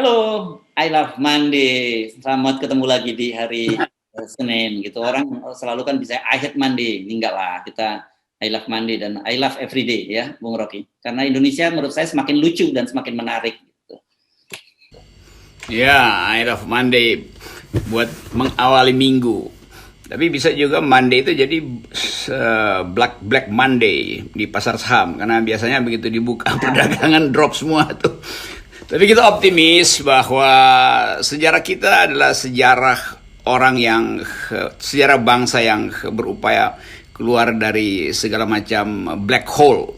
Halo, I love Monday. Selamat ketemu lagi di hari Senin gitu. Orang selalu kan bisa I hate Monday. Ini enggak lah, kita I love Monday dan I love every day ya, Bung Rocky. Karena Indonesia menurut saya semakin lucu dan semakin menarik gitu. Ya, I love Monday buat mengawali minggu. Tapi bisa juga Monday itu jadi Black Monday di pasar saham karena biasanya begitu dibuka perdagangan drop semua tuh. Tapi kita optimis bahwa sejarah kita adalah sejarah sejarah bangsa yang berupaya keluar dari segala macam black hole,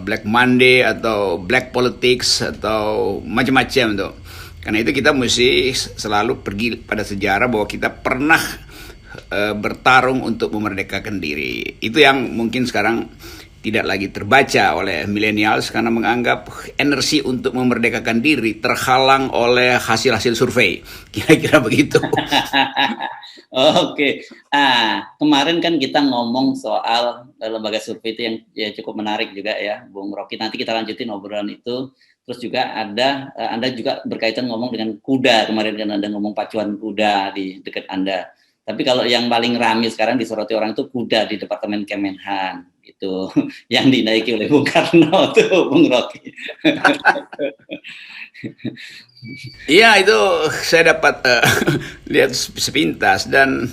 Black Monday atau black politics atau macam-macam tuh. Karena itu kita mesti selalu pergi pada sejarah bahwa kita pernah bertarung untuk memerdekakan diri. Itu yang mungkin sekarang tidak lagi terbaca oleh millennials karena menganggap energi untuk memerdekakan diri terhalang oleh hasil-hasil survei. Kira-kira begitu. Oke. Kemarin kan kita ngomong soal lembaga survei itu yang ya cukup menarik juga ya, Bung Rocky. Nanti kita lanjutin obrolan itu. Terus juga ada Anda juga berkaitan ngomong dengan kuda. Kemarin kan Anda ngomong pacuan kuda di dekat Anda. Tapi kalau yang paling ramai sekarang disoroti orang itu kuda di Departemen Kemenhan itu yang dinaiki oleh Bung Karno tuh, Bung Rocky. Iya, itu saya dapat lihat sepintas dan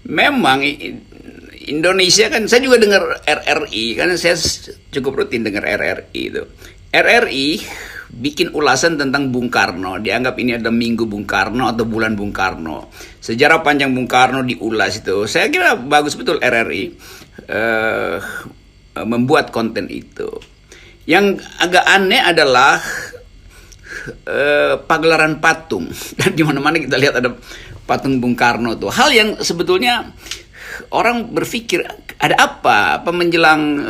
memang Indonesia kan saya juga dengar RRI karena saya cukup rutin dengar RRI itu. RRI bikin ulasan tentang Bung Karno, dianggap ini ada Minggu Bung Karno atau Bulan Bung Karno. Sejarah panjang Bung Karno diulas itu. Saya kira bagus betul RRI membuat konten itu. Yang agak aneh adalah pagelaran patung dan di mana-mana kita lihat ada patung Bung Karno tuh. Hal yang sebetulnya orang berpikir ada apa menjelang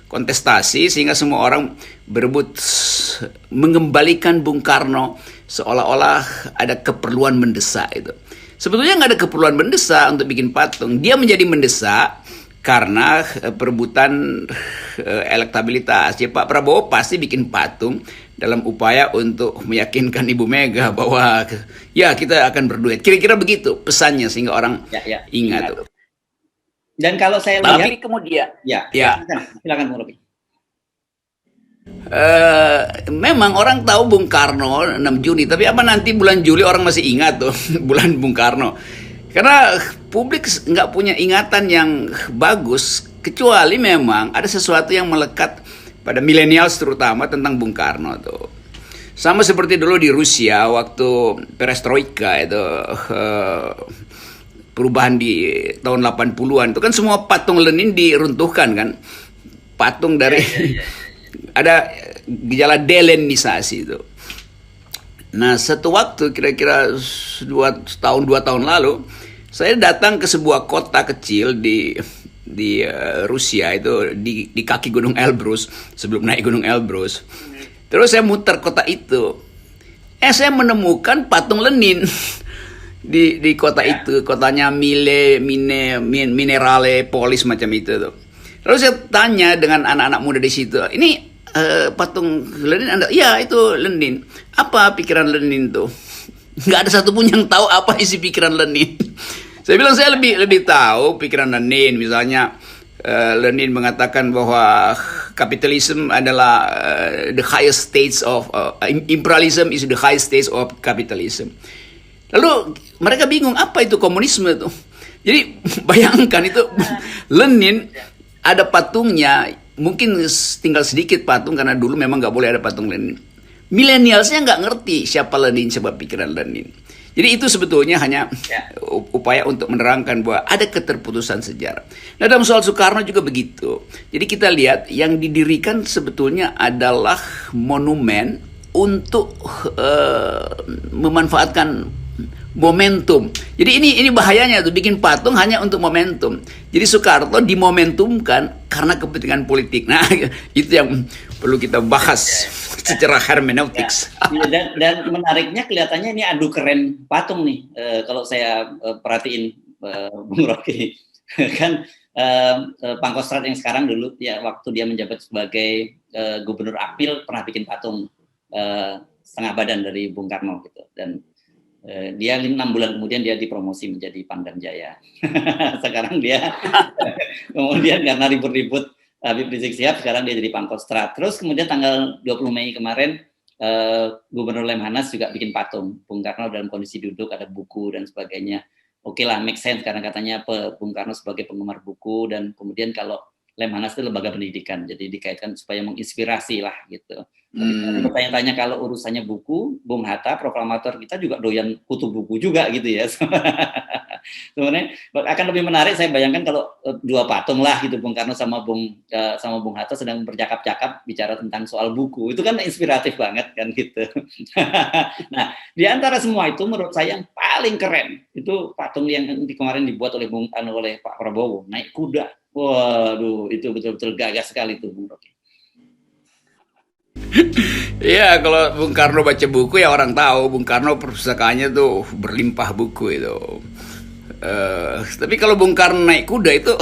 kontestasi sehingga semua orang berebut mengembalikan Bung Karno seolah-olah ada keperluan mendesak itu. Sebetulnya nggak ada keperluan mendesak untuk bikin patung. Dia menjadi mendesak karena perebutan elektabilitas. Ya, Pak Prabowo pasti bikin patung dalam upaya untuk meyakinkan Ibu Mega bahwa ya kita akan berduet. Kira-kira begitu pesannya sehingga orang ingat. Dan kalau saya lihat, tapi kemudian, silakan Bung Rocky. Memang orang tahu Bung Karno 6 Juni, tapi apa nanti bulan Juli orang masih ingat tuh bulan Bung Karno? Karena publik nggak punya ingatan yang bagus, kecuali memang ada sesuatu yang melekat pada millennials terutama tentang Bung Karno tuh. Sama seperti dulu di Rusia waktu perestroika itu. Perubahan di tahun 80-an itu kan semua patung Lenin diruntuhkan kan, patung dari ada gejala delenisasi itu. Nah satu waktu kira-kira 2 tahun lalu saya datang ke sebuah kota kecil di Rusia itu di kaki Gunung Elbrus sebelum naik Gunung Elbrus. Terus saya muter kota itu, saya menemukan patung Lenin. Di kota itu, kotanya Minerale Polis macam itu tuh. Lalu saya tanya dengan anak-anak muda di situ, ini patung Lenin Anda? Ya itu Lenin. Apa pikiran Lenin tuh? Nggak ada satupun yang tahu apa isi pikiran Lenin. Saya bilang saya lebih tahu pikiran Lenin. Misalnya Lenin mengatakan bahwa kapitalisme adalah the highest stage of imperialism is the highest stage of capitalism. Lalu mereka bingung apa itu komunisme tuh. Jadi bayangkan itu Lenin ada patungnya, mungkin tinggal sedikit patung karena dulu memang nggak boleh ada patung Lenin. Milenialsnya nggak ngerti siapa Lenin, siapa pikiran Lenin. Jadi itu sebetulnya hanya upaya untuk menerangkan bahwa ada keterputusan sejarah. Nah dalam soal Soekarno juga begitu. Jadi kita lihat yang didirikan sebetulnya adalah monumen untuk memanfaatkan momentum. Jadi ini bahayanya tuh bikin patung hanya untuk momentum. Jadi Soekarno dimomentumkan karena kepentingan politik. Nah, itu yang perlu kita bahas secara hermeneutics. Dan menariknya kelihatannya ini adu keren patung nih. Kalau saya perhatiin Bung Rocky kan Pangkostrat yang sekarang dulu ya waktu dia menjabat sebagai Gubernur Akmil pernah bikin patung setengah badan dari Bung Karno gitu. Dan dia 6 bulan kemudian dia dipromosi menjadi Pangdam Jaya. Sekarang dia kemudian karena ribut-ribut Habib Rizik Sihab, sekarang dia jadi Pangkostrat. Terus kemudian tanggal 20 Mei kemarin Gubernur Lemhanas juga bikin patung Bung Karno dalam kondisi duduk, ada buku dan sebagainya. Oke lah, make sense karena katanya Bung Karno sebagai penggemar buku, dan kemudian kalau Lemhanas itu lembaga pendidikan, jadi dikaitkan supaya menginspirasi lah gitu. Tapi bertanya-tanya kalau urusannya buku, Bung Hatta, proklamator kita juga doyan kutu buku juga gitu ya. Sebenarnya akan lebih menarik saya bayangkan kalau dua patung lah gitu, Bung Karno sama Bung Hatta sedang bercakap-cakap bicara tentang soal buku. Itu kan inspiratif banget kan gitu. Nah, di antara semua itu menurut saya yang paling keren itu patung yang kemarin dibuat oleh Pak Prabowo, naik kuda. Waduh, itu betul-betul gagah sekali tuh Bung Rocky. Iya, kalau Bung Karno baca buku ya orang tahu Bung Karno perpustakaannya tuh berlimpah buku itu. Tapi kalau Bung Karno naik kuda itu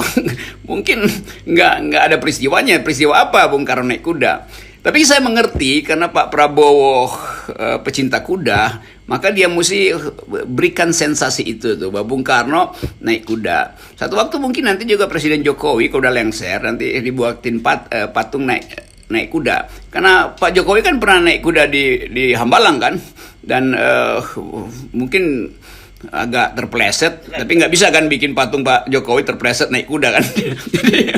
mungkin nggak ada peristiwanya. Peristiwa apa Bung Karno naik kuda? Tapi saya mengerti karena Pak Prabowo pecinta kuda, maka dia mesti berikan sensasi itu tuh, bahwa Bung Karno naik kuda. Satu waktu mungkin nanti juga Presiden Jokowi kalau udah lengser nanti dibuatin patung naik kuda. Karena Pak Jokowi kan pernah naik kuda di Hambalang kan, dan mungkin agak terpleset, tapi nggak bisa kan bikin patung Pak Jokowi terpleset naik kuda kan. Jadi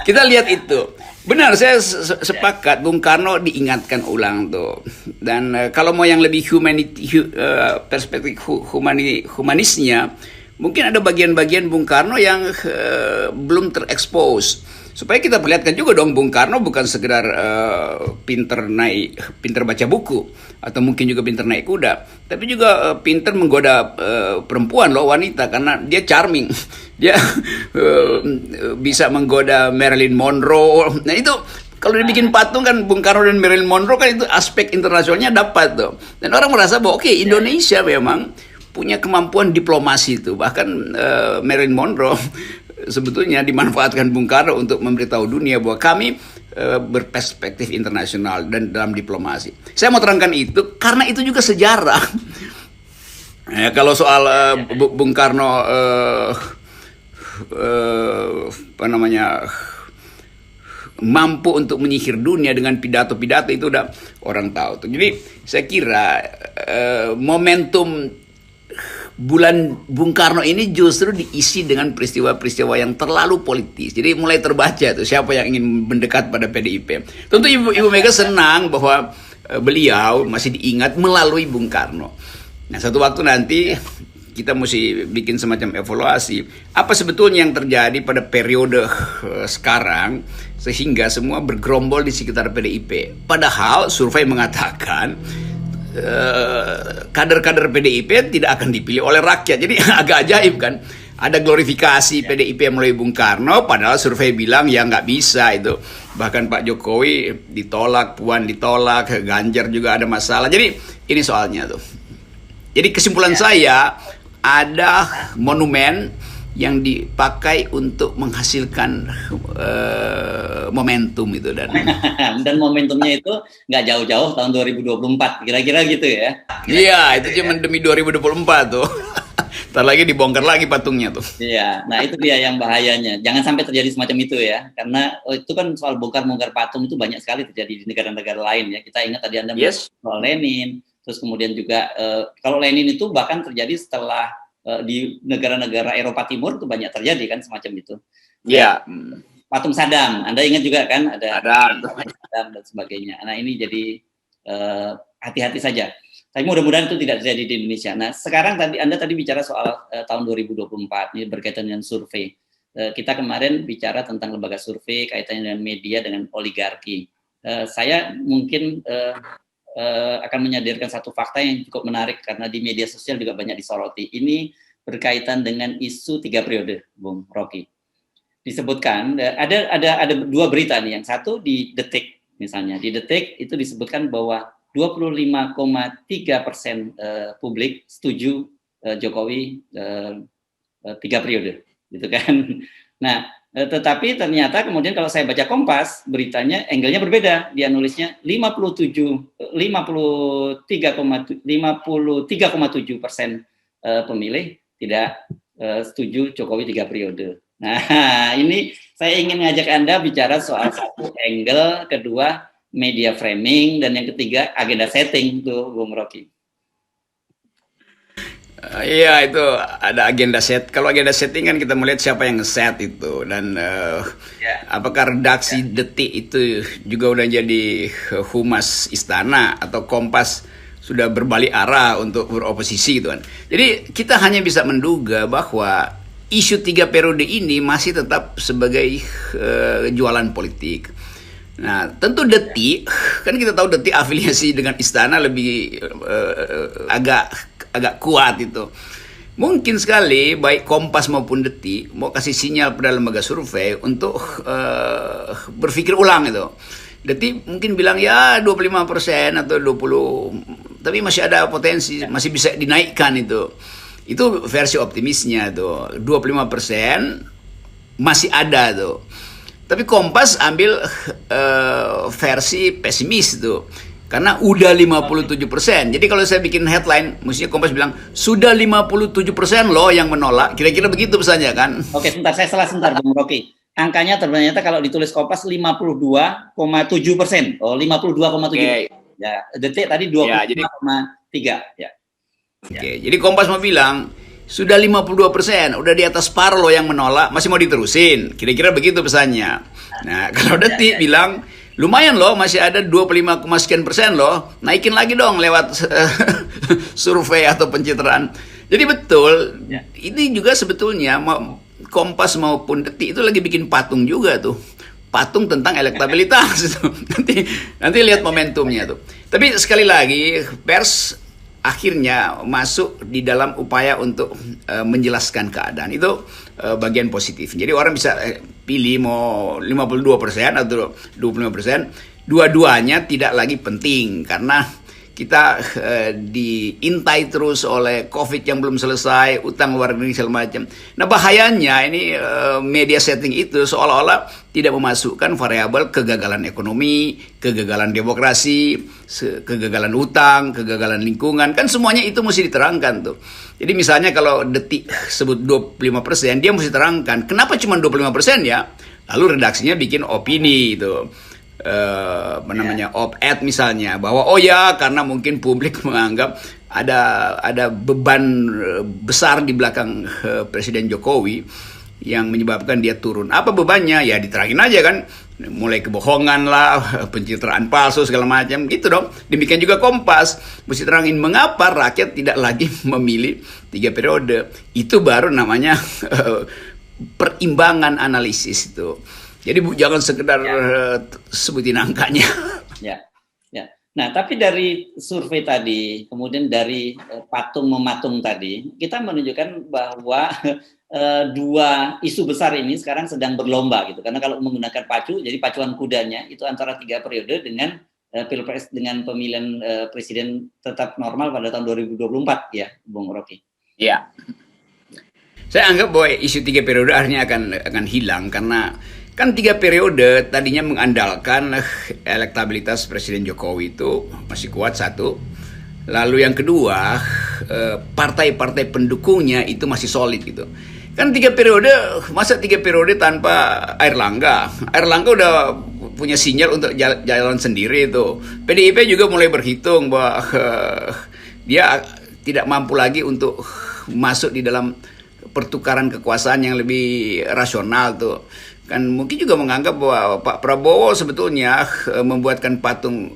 kita lihat itu. Benar, saya sepakat Bung Karno diingatkan ulang tuh. Dan kalau mau yang lebih perspektif humanisnya, mungkin ada bagian-bagian Bung Karno yang belum terekspos. Supaya kita perlihatkan juga dong Bung Karno bukan sekedar pinter baca buku atau mungkin juga pinter naik kuda, tapi juga pinter menggoda perempuan loh, wanita, karena dia charming. Dia bisa menggoda Marilyn Monroe. Nah itu kalau dibikin patung kan Bung Karno dan Marilyn Monroe kan itu aspek internasionalnya dapat tuh. Dan orang merasa bahwa oke, Indonesia memang punya kemampuan diplomasi itu. Bahkan Marilyn Monroe sebetulnya dimanfaatkan Bung Karno untuk memberitahu dunia bahwa kami berperspektif internasional dan dalam diplomasi. Saya mau terangkan itu karena itu juga sejarah. Ya, kalau soal Bung Karno mampu untuk menyihir dunia dengan pidato-pidato itu udah orang tahu tuh. Jadi saya kira momentum bulan Bung Karno ini justru diisi dengan peristiwa-peristiwa yang terlalu politis. Jadi mulai terbaca tuh siapa yang ingin mendekat pada PDIP. Tentu Ibu Mega senang bahwa beliau masih diingat melalui Bung Karno. Nah, satu waktu nanti kita mesti bikin semacam evaluasi apa sebetulnya yang terjadi pada periode sekarang sehingga semua bergerombol di sekitar PDIP. Padahal survei mengatakan kader-kader PDIP tidak akan dipilih oleh rakyat. Jadi agak ajaib kan. Ada glorifikasi PDIP melalui Bung Karno, padahal survei bilang ya nggak bisa itu. Bahkan Pak Jokowi ditolak, Puan ditolak, Ganjar juga ada masalah. Jadi ini soalnya tuh. Jadi kesimpulan saya, ada monumen yang dipakai untuk menghasilkan momentum itu dan momentumnya itu nggak jauh-jauh tahun 2024 kira-kira gitu ya. Iya, itu cuma demi 2024 tuh. Ntar lagi dibongkar lagi patungnya tuh. Iya, nah itu dia yang bahayanya. Jangan sampai terjadi semacam itu ya, karena itu kan soal bongkar-bongkar patung itu banyak sekali terjadi di negara-negara lain ya. Kita ingat tadi Anda soal Lenin, terus kemudian juga kalau Lenin itu bahkan terjadi setelah di negara-negara Eropa Timur itu banyak terjadi kan semacam itu. Iya. Patung Saddam, Anda ingat juga kan ada Saddam dan sebagainya. Nah ini jadi hati-hati saja. Tapi mudah-mudahan itu tidak terjadi di Indonesia. Nah sekarang Anda tadi bicara soal tahun 2024 ini berkaitan dengan survei. Kita kemarin bicara tentang lembaga survei kaitannya dengan media dengan oligarki. Saya mungkin akan menyadarkan satu fakta yang cukup menarik karena di media sosial juga banyak disoroti. Ini berkaitan dengan isu 3 periode, Bung Rocky. Disebutkan ada 2 berita nih. Yang satu di Detik misalnya. Di Detik itu disebutkan bahwa 25,3% publik setuju Jokowi 3 periode, gitu kan. Nah, Tetapi ternyata kemudian kalau saya baca Kompas, beritanya angle-nya berbeda. Dia nulisnya 53,7% pemilih tidak setuju Jokowi 3 periode. Nah, ini saya ingin ngajak Anda bicara soal satu angle, kedua media framing, dan yang ketiga agenda setting tuh, Bung Rocky. Iya, itu ada agenda set. Kalau agenda setting kan kita melihat siapa yang nge-set itu, dan apakah redaksi Detik itu juga udah jadi humas istana atau Kompas sudah berbalik arah untuk beroposisi gitu kan. Jadi kita hanya bisa menduga bahwa isu 3 periode ini masih tetap sebagai jualan politik. Nah, tentu Detik, kan kita tahu Detik afiliasi dengan istana lebih agak kuat itu. Mungkin sekali baik Kompas maupun Detik mau kasih sinyal pada lembaga survei untuk berpikir ulang itu. Detik mungkin bilang ya 25% atau 20%, tapi masih ada potensi, masih bisa dinaikkan itu. Itu versi optimisnya tuh. 25% masih ada tuh. Tapi Kompas ambil versi pesimis tuh. Karena udah 57%. Jadi kalau saya bikin headline, mestinya Kompas bilang, sudah 57% loh yang menolak. Kira-kira begitu pesannya kan? Oke, sebentar Bung Rocky. Angkanya ternyata kalau ditulis Kompas 52,7%. Oh, 52,7%. Okay. Ya, Detik tadi 25,3%. Ya. Oke, jadi Kompas mau bilang, sudah 52%, udah di atas separuh loh yang menolak, masih mau diterusin. Kira-kira begitu pesannya. Nah, kalau Detik bilang, lumayan loh, masih ada 25,sekian% loh, naikin lagi dong lewat survei atau pencitraan. Jadi betul, ini juga sebetulnya Kompas maupun Detik itu lagi bikin patung juga tuh. Patung tentang elektabilitas. Nanti lihat momentumnya tuh. Tapi sekali lagi, pers akhirnya masuk di dalam upaya untuk menjelaskan keadaan. Itu bagian positif. Jadi orang bisa pilih mau 52% atau 25%. Dua-duanya tidak lagi penting karena kita diintai terus oleh COVID yang belum selesai, utang luar negeri segala macam. Nah bahayanya ini media setting itu seolah-olah tidak memasukkan variabel kegagalan ekonomi, kegagalan demokrasi, kegagalan utang, kegagalan lingkungan. Kan semuanya itu mesti diterangkan tuh. Jadi misalnya kalau Detik sebut 25%, dia mesti terangkan kenapa cuma 25% ya. Lalu redaksinya bikin opini itu. Op-ed misalnya, bahwa oh ya karena mungkin publik menganggap ada beban besar di belakang Presiden Jokowi yang menyebabkan dia turun. Apa bebannya? Ya diterangin aja kan, mulai kebohongan lah, pencitraan palsu segala macam gitu dong. Demikian juga Kompas mesti terangin mengapa rakyat tidak lagi memilih 3 periode. Itu baru namanya perimbangan analisis itu. Jadi jangan sekedar sebutin angkanya. Ya. Nah, tapi dari survei tadi, kemudian dari patung mematung tadi, kita menunjukkan bahwa dua isu besar ini sekarang sedang berlomba gitu. Karena kalau menggunakan pacu, jadi pacuan kudanya itu antara 3 periode dengan pilpres dengan pemilihan presiden tetap normal pada tahun 2024 ya, Bung Rocky. Iya. Saya anggap bahwa isu 3 periode akhirnya akan hilang karena kan 3 periode tadinya mengandalkan elektabilitas Presiden Jokowi itu masih kuat satu. Lalu yang kedua, partai-partai pendukungnya itu masih solid gitu. Kan 3 periode, masa 3 periode tanpa Airlangga? Airlangga udah punya sinyal untuk jalan sendiri itu. PDIP juga mulai berhitung bahwa dia tidak mampu lagi untuk masuk di dalam pertukaran kekuasaan yang lebih rasional tuh. Kan mungkin juga menganggap bahwa Pak Prabowo sebetulnya membuatkan patung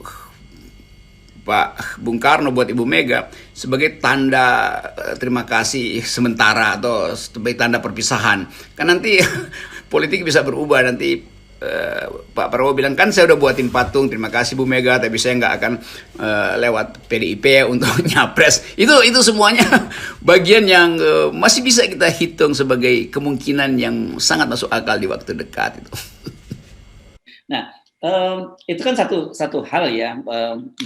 Pak Bung Karno buat Ibu Mega sebagai tanda terima kasih sementara atau sebagai tanda perpisahan. Kan nanti politik bisa berubah nanti. Pak Prabowo bilang kan saya udah buatin patung terima kasih Bu Mega tapi saya nggak akan lewat PDIP untuk nyapres. Itu semuanya bagian yang masih bisa kita hitung sebagai kemungkinan yang sangat masuk akal di waktu dekat itu. Nah, Itu kan satu hal ya,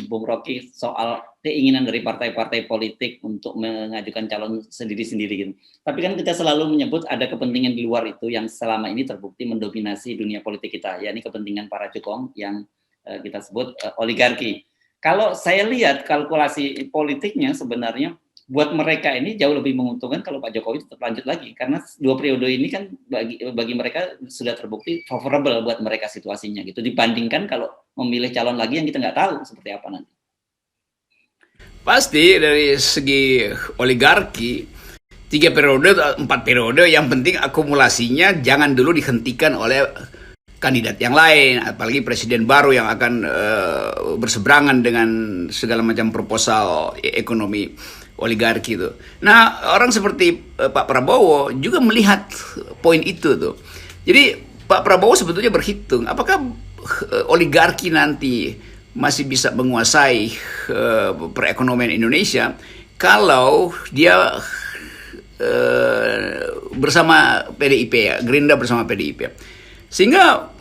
Bung Rocky, soal keinginan dari partai-partai politik untuk mengajukan calon sendiri-sendiri gitu. Tapi kan kita selalu menyebut ada kepentingan di luar itu yang selama ini terbukti mendominasi dunia politik kita, yakni kepentingan para cukong yang kita sebut oligarki. Kalau saya lihat kalkulasi politiknya sebenarnya buat mereka ini jauh lebih menguntungkan kalau Pak Jokowi tetap lanjut lagi, karena 2 periode ini kan bagi mereka sudah terbukti favorable buat mereka situasinya gitu, dibandingkan kalau memilih calon lagi yang kita nggak tahu seperti apa nanti. Pasti dari segi oligarki 3 periode, 4 periode, yang penting akumulasinya jangan dulu dihentikan oleh kandidat yang lain, apalagi presiden baru yang akan berseberangan dengan segala macam proposal ekonomi oligarki itu. Nah, orang seperti Pak Prabowo juga melihat poin itu tuh. Jadi Pak Prabowo sebetulnya berhitung apakah oligarki nanti masih bisa menguasai perekonomian Indonesia kalau dia bersama PDIP ya, Gerindra bersama PDIP. Sehingga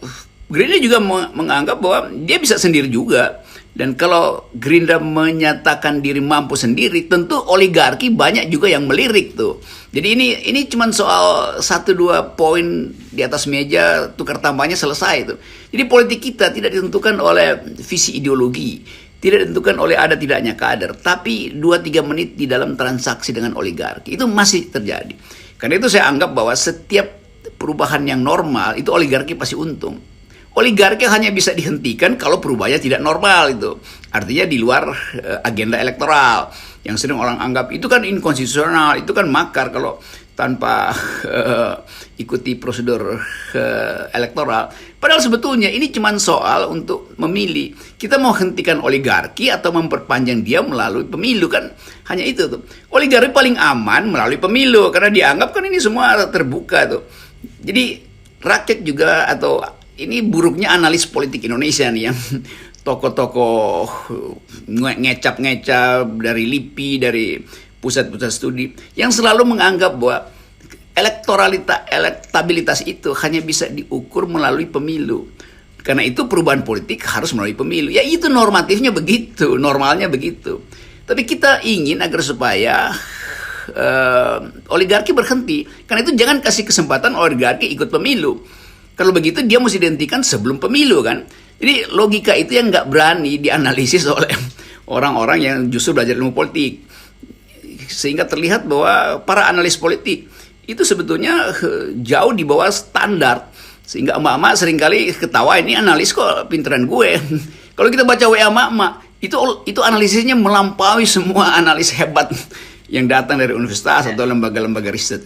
Gerindra juga menganggap bahwa dia bisa sendiri juga. Dan kalau Gerindra menyatakan diri mampu sendiri, tentu oligarki banyak juga yang melirik tuh. Jadi ini cuma soal 1-2 poin di atas meja, tukar tambahnya selesai tuh. Jadi politik kita tidak ditentukan oleh visi ideologi, tidak ditentukan oleh ada tidaknya kader, tapi 2-3 menit di dalam transaksi dengan oligarki itu masih terjadi. Karena itu saya anggap bahwa setiap perubahan yang normal itu oligarki pasti untung. Oligarki hanya bisa dihentikan kalau perubahannya tidak normal itu. Artinya di luar agenda elektoral. Yang sering orang anggap itu kan inkonstitusional, itu kan makar kalau tanpa ikuti prosedur elektoral. Padahal sebetulnya ini cuma soal untuk memilih. Kita mau hentikan oligarki atau memperpanjang dia melalui pemilu, kan hanya itu tuh. Oligarki paling aman melalui pemilu karena dianggap kan ini semua terbuka tuh. Jadi rakyat juga, atau ini buruknya analis politik Indonesia nih yang tokoh-tokoh ngecap-ngecap dari LIPI, dari pusat-pusat studi yang selalu menganggap bahwa elektabilitas itu hanya bisa diukur melalui pemilu. Karena itu perubahan politik harus melalui pemilu. Ya itu normatifnya begitu, normalnya begitu. Tapi kita ingin agar supaya oligarki berhenti. Karena itu jangan kasih kesempatan oligarki ikut pemilu. Kalau begitu dia mesti dihentikan sebelum pemilu kan. Jadi logika itu yang nggak berani dianalisis oleh orang-orang yang justru belajar ilmu politik. Sehingga terlihat bahwa para analis politik itu sebetulnya jauh di bawah standar. Sehingga emak-emak seringkali ketawa, ini analis kok pinteran gue. Kalau kita baca WA emak-emak, itu analisisnya melampaui semua analis hebat yang datang dari universitas atau lembaga-lembaga riset.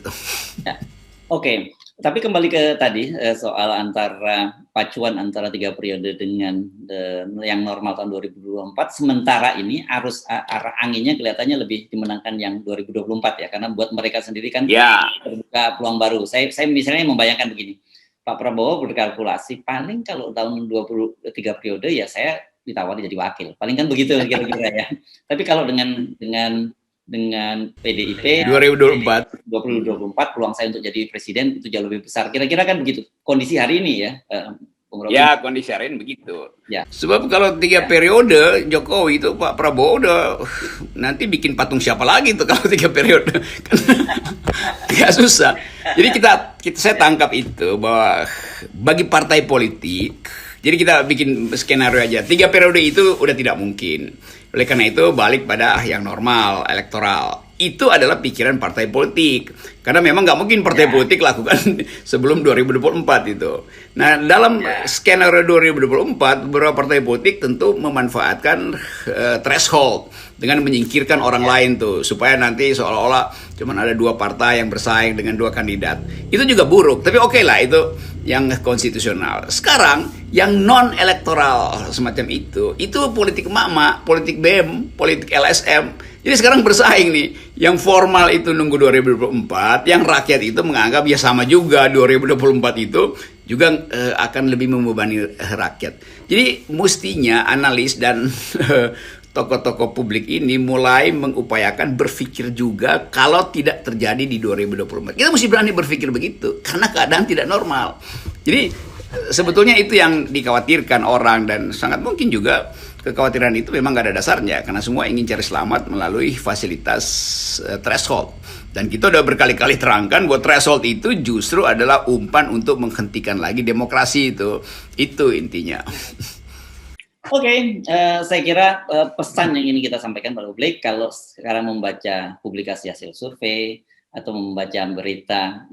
Ya. Oke. Tapi kembali ke tadi soal antara pacuan antara 3 periode dengan yang normal tahun 2024, sementara ini arah anginnya kelihatannya lebih dimenangkan yang 2024 ya, karena buat mereka sendiri kan terbuka peluang baru. Saya misalnya membayangkan begini, Pak Prabowo berkalkulasi paling kalau tahun 23 periode ya saya ditawari jadi wakil, paling kan begitu kira-kira ya. Tapi kalau dengan PDIP 2024 peluang saya untuk jadi presiden itu jauh lebih besar. Kira-kira kan begitu kondisi hari ini ya. Ya, kondisi hari ini begitu. Ya. Sebab kalau 3 periode Jokowi itu, Pak Prabowo udah nanti bikin patung siapa lagi tuh kalau 3 periode. Gak susah. Jadi saya tangkap itu bahwa bagi partai politik, jadi kita bikin skenario aja. 3 periode itu udah tidak mungkin. Oleh karena itu balik pada yang normal, elektoral. Itu adalah pikiran partai politik. Karena memang nggak mungkin partai politik lakukan sebelum 2024 itu. Nah, dalam skenario 2024, beberapa partai politik tentu memanfaatkan threshold dengan menyingkirkan orang lain tuh, supaya nanti seolah-olah cuma ada 2 partai yang bersaing dengan 2 kandidat. Itu juga buruk, tapi oke lah itu yang konstitusional. Sekarang yang non elektoral semacam itu politik emak-emak, politik BEM, politik LSM. Jadi sekarang bersaing nih. Yang formal itu nunggu 2024, yang rakyat itu menganggap ya sama juga 2024 itu juga akan lebih membebani rakyat. Jadi mestinya analis dan tokoh-tokoh publik ini mulai mengupayakan berpikir juga kalau tidak terjadi di 2024. Kita mesti berani berpikir begitu karena keadaan tidak normal. Jadi sebetulnya itu yang dikhawatirkan orang, dan sangat mungkin juga kekhawatiran itu memang nggak ada dasarnya karena semua ingin cari selamat melalui fasilitas threshold. Dan kita udah berkali-kali terangkan bahwa threshold itu justru adalah umpan untuk menghentikan lagi demokrasi itu. Itu intinya. Oke, saya kira pesan yang ingin kita sampaikan pada publik, kalau sekarang membaca publikasi hasil survei atau membaca berita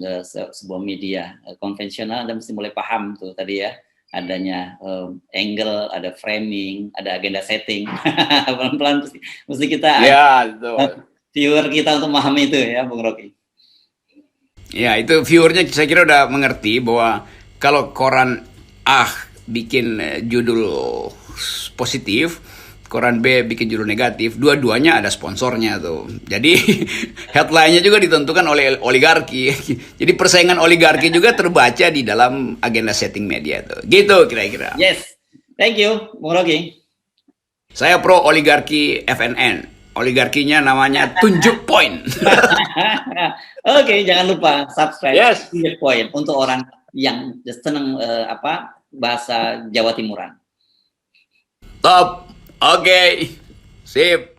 sebuah media konvensional, Anda mesti mulai paham tuh tadi ya, adanya angle, ada framing, ada agenda setting. Pelan-pelan mesti kita viewer kita untuk memahami itu ya, Bung Rocky. Ya, itu viewernya saya kira udah mengerti bahwa kalau koran A bikin judul positif, koran B bikin judul negatif, dua-duanya ada sponsornya tuh. Jadi headline-nya juga ditentukan oleh oligarki. Jadi persaingan oligarki juga terbaca di dalam agenda setting media tuh. Gitu kira-kira. Yes, thank you, Bung Rocky. Saya pro oligarki FNN. Oligarkinya namanya Tunjuk Point. Oke, jangan lupa subscribe Yes. Tunjuk Point untuk orang yang senang bahasa Jawa Timuran. Top. Oke. Sip.